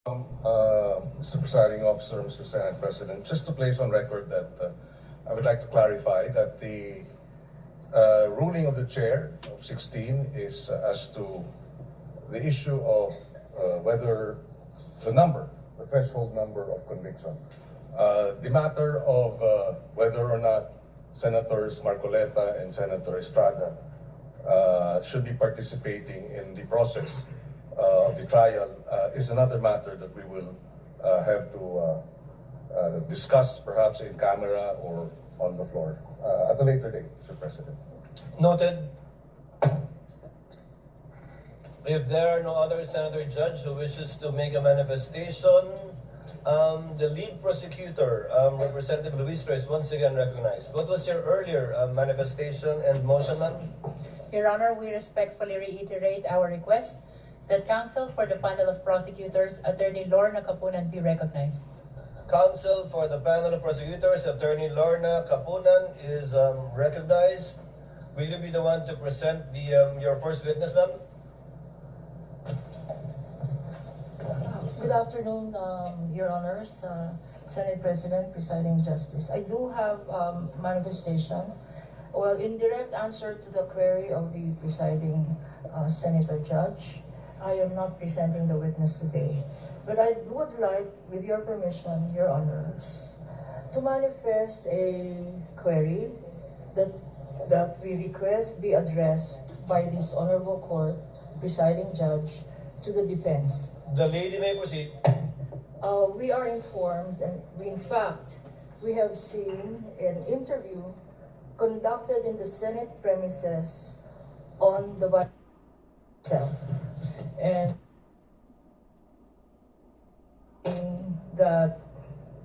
Mr. Presiding Officer, Mr. Senate President, just to place on record that I would like to clarify that the ruling of the chair of 16 is as to the issue of whether the threshold number of conviction. The matter of whether or not Senators Marcoleta and Senator Estrada should be participating in the process of the trial is another matter that we will have to discuss perhaps in camera or on the floor at a later date, Mr. President. Noted. If there are no other Senator Judge who wishes to make a manifestation, the lead prosecutor, Representative Luis Reyes, once again recognized. What was your earlier manifestation and motion, ma'am? Your Honor, we respectfully reiterate our request that counsel for the panel of prosecutors, Attorney Lorna Capunan, be recognized. Counsel for the panel of prosecutors, Attorney Lorna Capunan, is recognized. Will you be the one to present the your first witness, ma'am? Good afternoon, Your Honors, Senate President, Presiding Justice. I do have manifestation. Well, in direct answer to the query of the presiding Senator Judge, I am not presenting the witness today. But I would like, with your permission, Your Honors, to manifest a query that we request be addressed by this Honorable Court, Presiding Judge, to the defense. The lady may proceed. We are informed, and in fact, we have seen an interview conducted in the Senate premises on the vice itself, and that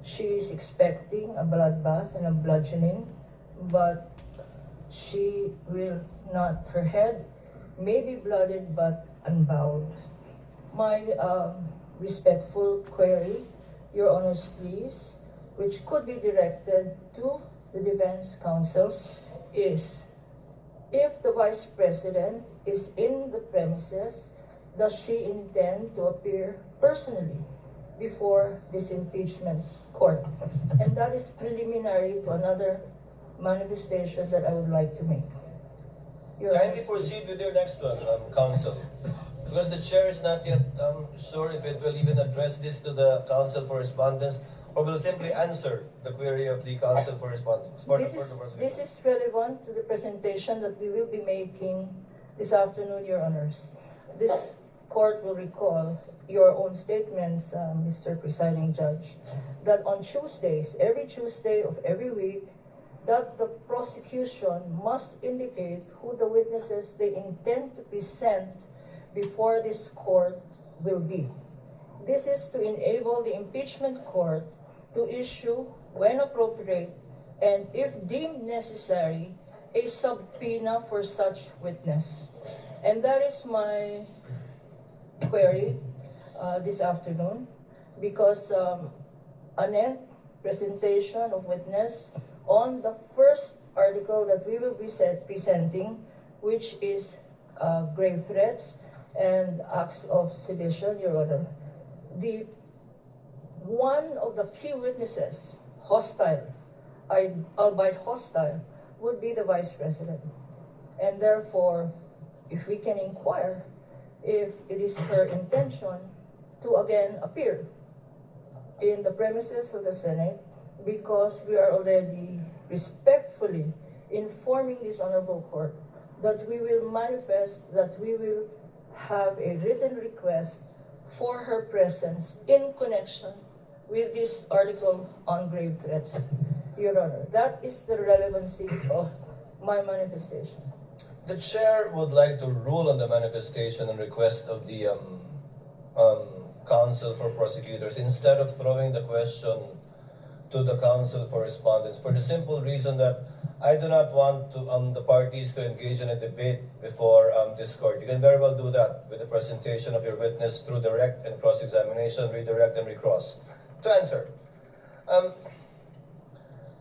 she is expecting a bloodbath and a bludgeoning, but she will not. Her head may be blooded but unbowed. My respectful query, Your Honors, please, which could be directed to the defense counsels, is if the Vice President is in the premises, does she intend to appear personally before this impeachment court? And that is preliminary to another manifestation that I would like to make. Kindly proceed with your next one, counsel. Because the chair is not yet sure if it will even address this to the counsel for respondents or will simply answer the query of the counsel for respondents. This is relevant to the presentation that we will be making this afternoon, Your Honors. This court will recall your own statements, Mr. Presiding Judge, that on Tuesdays, every Tuesday of every week, that the prosecution must indicate who the witnesses they intend to present before this court will be. This is to enable the impeachment court to issue, when appropriate, and if deemed necessary, a subpoena for such witness. And that is my query this afternoon, because an end presentation of witness on the first article that we will be presenting, which is grave threats and acts of sedition, Your Honor. One of the key witnesses, hostile, albeit hostile, would be the Vice President. And therefore, if we can inquire if it is her intention to again appear in the premises of the Senate, because we are already respectfully informing this Honorable Court that we will manifest, that we will have a written request for her presence in connection with this article on grave threats, Your Honor. That is the relevancy of my manifestation. The chair would like to rule on the manifestation and request of the counsel for prosecutors instead of throwing the question to the counsel for respondents, for the simple reason that I do not want to, the parties to engage in a debate before this court. You can very well do that with the presentation of your witness through direct and cross-examination, redirect and recross. To answer,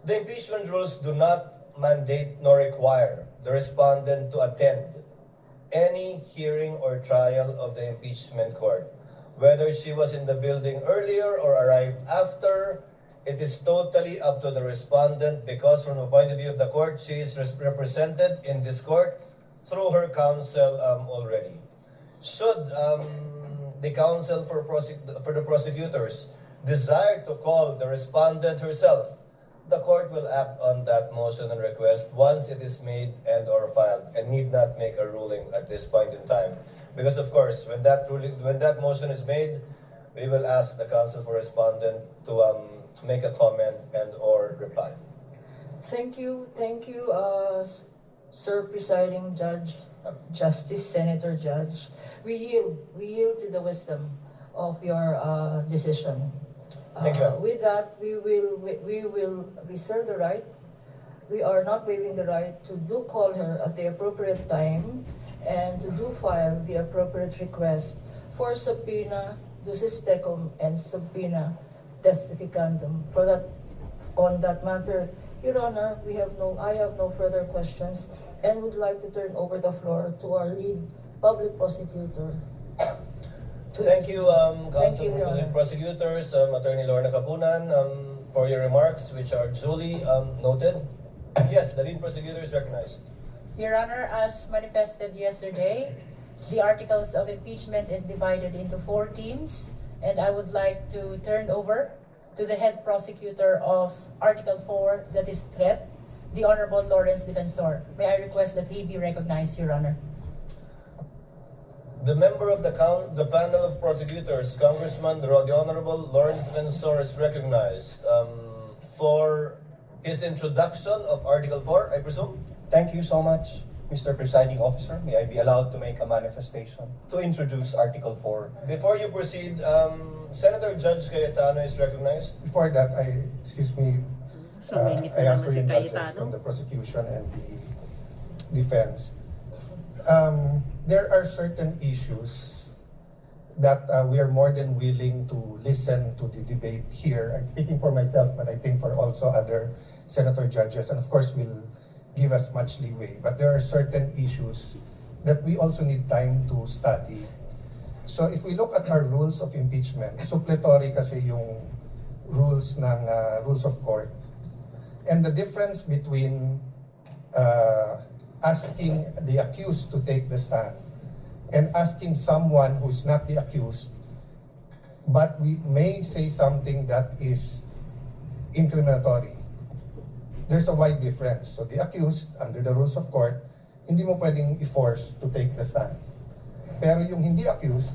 the impeachment rules do not mandate nor require the respondent to attend any hearing or trial of the impeachment court. Whether she was in the building earlier or arrived after, it is totally up to the respondent because from the point of view of the court, she is represented in this court through her counsel already. Should the counsel for the prosecutors desire to call the respondent herself, the court will act on that motion and request once it is made and or filed and need not make a ruling at this point in time. Because of course, when that motion is made, we will ask the counsel for respondent to make a comment and or reply. Thank you, Sir Presiding Judge, Justice, Senator Judge. We yield to the wisdom of your decision. Thank you. With that, we will reserve the right. We are not waiving the right to do call her at the appropriate time and to do file the appropriate request for subpoena ducis tecum and subpoena testificandum. On that matter, Your Honor, I have no further questions and would like to turn over the floor to our lead public prosecutor. Thank you, Thank you, counsel Your for the Honor. prosecutors, Attorney Lorna Kapunan, for your remarks, which are duly noted. Yes, the lead prosecutor is recognized. Your Honor, as manifested yesterday, the articles of impeachment is divided into 4 teams, and I would like to turn over to the head prosecutor of Article 4, that is threat, the Honorable Lawrence Defensor. May I request that he be recognized, Your Honor. The member of the panel of prosecutors, Congressman the Honorable Lawrence Defensor, is recognized for his introduction of Article 4, I presume. Thank you so much, Mr. Presiding Officer. May I be allowed to make a manifestation to introduce Article 4? Before you proceed, Senator Judge Cayetano is recognized. Before that, I ask for indulgence Cayetano. from the prosecution and the defense. There are certain issues that we are more than willing to listen to the debate here. I'm speaking for myself, but I think for also other senator judges, and of course will give us much leeway. But there are certain issues that we also need time to study. So if we look at our rules of impeachment, suppletory kasi yung rules of court. And the difference between asking the accused to take the stand and asking someone who's not the accused, but we may say something that is incriminatory. There's a wide difference. So the accused, under the rules of court, hindi mo pwedeng i-force to take the stand. Pero yung hindi accused,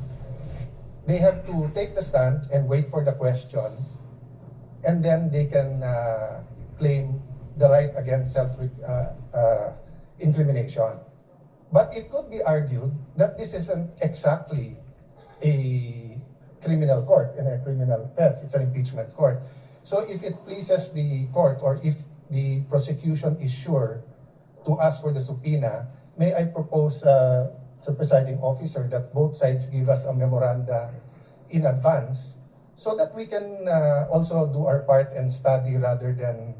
they have to take the stand and wait for the question, and then they can claim the right against self-incrimination. But it could be argued that this isn't exactly a criminal court and a criminal offense. It's an impeachment court. So if it pleases the court, or if the prosecution is sure to ask for the subpoena, may I propose, Sir Presiding Officer, that both sides give us a memoranda in advance so that we can also do our part and study rather than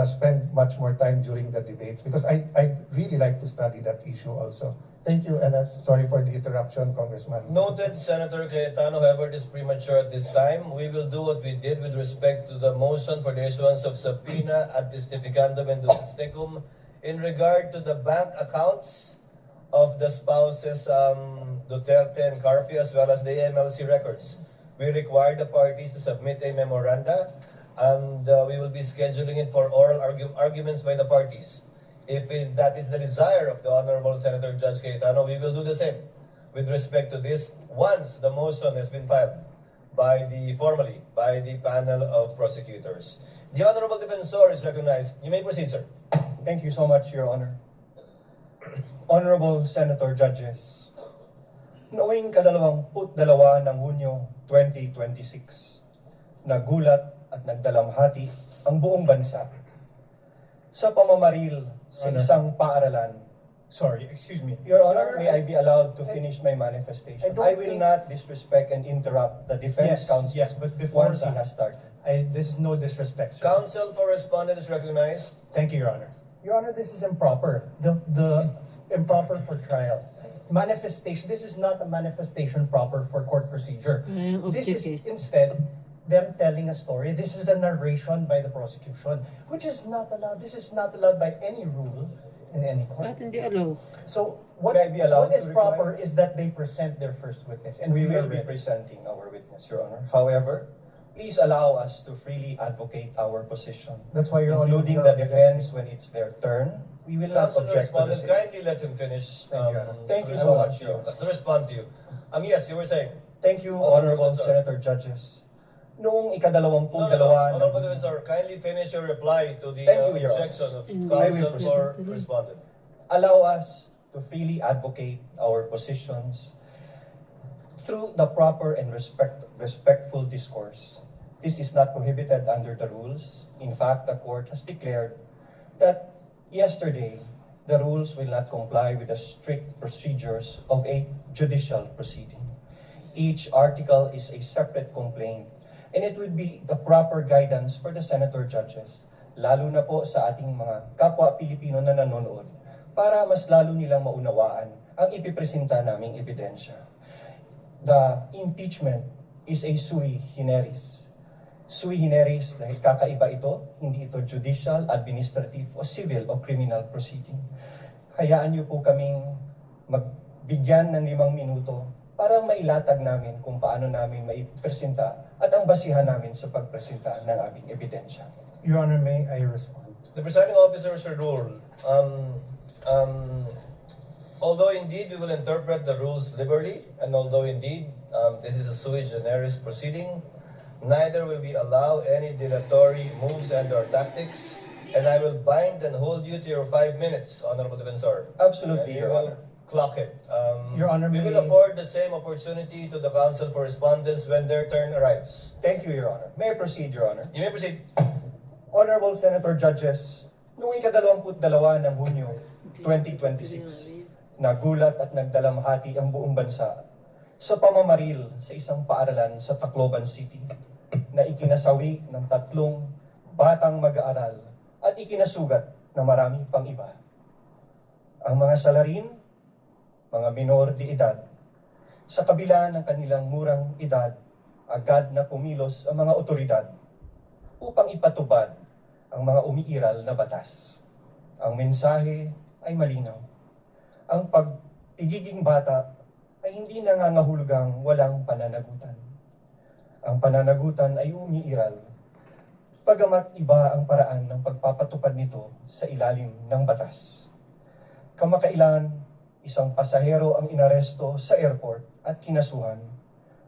spend much more time during the debates, because I'd really like to study that issue also. Thank you, and sorry for the interruption, Congressman. Noted, Senator Cayetano. However, it is premature at this time. We will do what we did with respect to the motion for the issuance of subpoena at testificandum and ducis tecum in regard to the bank accounts of the spouses Duterte and Carpio, as well as the AMLC records. We require the parties to submit a memoranda, and we will be scheduling it for oral arguments by the parties. If that is the desire of the Honorable Senator Judge Cayetano, we will do the same with respect to this once the motion has been filed formally by the panel of prosecutors. The Honorable Defensor is recognized. You may proceed, sir. Thank you so much, Your Honor. Honorable Senator Judges, noong 22 ng Hunyo 2026, nagulat at nagdalamhati ang buong bansa sa pamamaril sa isang paaralan. Sorry, excuse me. Your Honor, may I be allowed to finish my manifestation? I I will not disrespect and interrupt the defense counsel Yes, but before once he that, has started. this is no disrespect, sir. Counsel for respondent is recognized. Thank you, Your Honor. Your Honor, this is improper. The improper for trial. manifestation, this is not a manifestation proper for court procedure. This is object instead them telling a story. This is a narration by the prosecution, which is not allowed. This is not allowed by any rule in any court. Bakit hindi allow? So what, May I be allowed what is to reply? proper is that they present their first witness, and We will be read it. presenting our witness, Your Honor. However, please allow us to freely advocate our position, That's why you're including the defense when it's their turn. We will not Councilor object to the respondent, same. kindly let him finish. Thank you to so respond much, to you. Your Honor. To respond to you. Yes, you were saying. Thank you, Honorable Honorable Sir. Senator Judges. Noong ikadalawampung No, dalawa Honorable ng- Defensor, kindly finish your reply to the Thank you, Your Honor. objection of I will counsel proceed. for respondent. allow us to freely advocate our positions through the proper and respectful discourse. This is not prohibited under the rules. In fact, the court has declared that yesterday, the rules will not comply with the strict procedures of a judicial proceeding. Each article is a separate complaint, and it would be the proper guidance for the senator judges, lalo na po sa ating mga kapwa Pilipino na nanonood, para mas lalo nilang maunawaan ang ipipresenta naming ebidensya. The impeachment is a sui generis. Sui generis dahil kakaiba ito, hindi ito judicial, administrative, o civil o criminal proceeding. Hayaan niyo po kaming magbigyan ng 5 minuto para mailatag namin kung paano namin maipresenta at ang basihan namin sa pagpresenta ng aming ebidensya. Your Honor, may I respond? The presiding officer should rule. Although indeed we will interpret the rules liberally, and although indeed this is a sui generis proceeding, neither will we allow any dilatory moves and/or tactics, and I will bind and hold you to your 5 minutes, Honorable Defensor. Absolutely, And Your you will Honor. clock it. Your Honor, we will may- afford the same opportunity to the counsel for respondents when their turn arrives. Thank you, Your Honor. May I proceed, Your Honor? You may proceed. Honorable Senator Judges, noong ika-22 ng Hunyo 2026, nagulat at nagdalamhati ang buong bansa sa pamamaril sa isang paaralan sa Tacloban City na ikinasawi ng 3 batang mag-aaral at ikinasugat ng marami pang iba. Ang mga salarin, mga minor de edad, sa kabila ng kanilang murang edad, agad na pumilos ang mga otoridad upang ipatubad ang mga umiiral na batas. Ang mensahe ay malinaw. Ang pagiging bata ay hindi nangangahulugang walang pananagutan. Ang pananagutan ay umiiral, bagamat iba ang paraan ng pagpapatupad nito sa ilalim ng batas. Kamakailan, isang pasahero ang inaresto sa airport at kinasuhan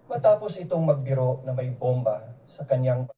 matapos itong magbiro na may bomba sa kanyang